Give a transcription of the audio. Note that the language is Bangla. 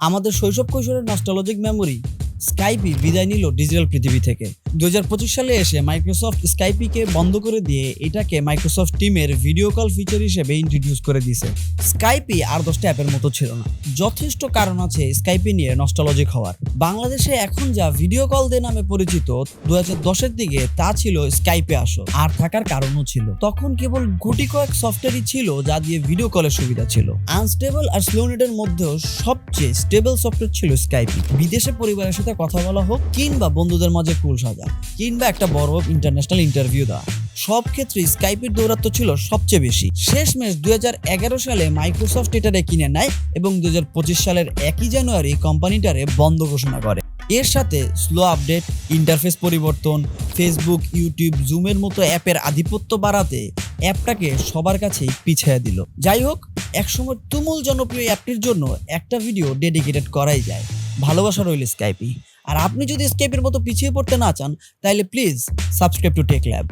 আমাদের শৈশব কৈশোরের নস্টালজিক মেমোরি স্কাইপি বিদায় নিল ডিজিটাল পৃথিবী থেকে। 2025 সালে এসে মাইক্রোসফট স্কাইপিকে বন্ধ করে দিয়ে এটাকে মাইক্রোসফট টিমের ভিডিও কল ফিচার হিসেবে ইন্ট্রোডিউস করে দিয়েছে। স্কাইপি আর 10টা অ্যাপের মতো ছিল না। যথেষ্ট কারণ আছে স্কাইপি নিয়ে নস্টালজিক হওয়ার। বাংলাদেশে এখন যা ভিডিও কল দিয়ে নামে পরিচিত 2010-এর দিকে তা ছিল স্কাইপে আসো, আর থাকার কারণও ছিল তখন কেবল গুটি কয়েক সফটওয়্যারই ছিল যা দিয়ে ভিডিও কলের সুবিধা ছিল। আনস্টেবল আর স্লো নেটের মধ্যেও সবচেয়ে স্টেবল সফটওয়্যার ছিল স্কাইপি। বিদেশে পরিবারের সাথে কথা বলা হোক, কিংবা বন্ধুদের মাঝে কুল সাজা, কিংবা একটা বড় ইন্টারন্যাশনাল ইন্টারভিউ দেওয়া, সব ক্ষেত্রে স্কাইপির দৌরাত্ম ছিল সবচেয়ে বেশি। শেষমেশ 2011 সালে মাইক্রোসফট এটারে কিনে নেয় এবং 2025 সালের 1 জানুয়ারি কোম্পানিটারে বন্ধ ঘোষণা করে। এর সাথে স্লো আপডেট, ইন্টারফেস পরিবর্তন, ফেসবুক, ইউটিউব, জুমের মতো অ্যাপের আধিপত্য বাড়াতে অ্যাপটাকে সবার কাছেই পিছিয়ে দিল। যাই হোক, একসময় তুমুল জনপ্রিয় অ্যাপটির জন্য একটা ভিডিও ডেডিকেটেড করাই যায়। ভালোবাসা রইল স্কাইপি। আর আপনি যদি স্কাইপের মতো পিছিয়ে পড়তে না চান, তাহলে please subscribe to tech lab.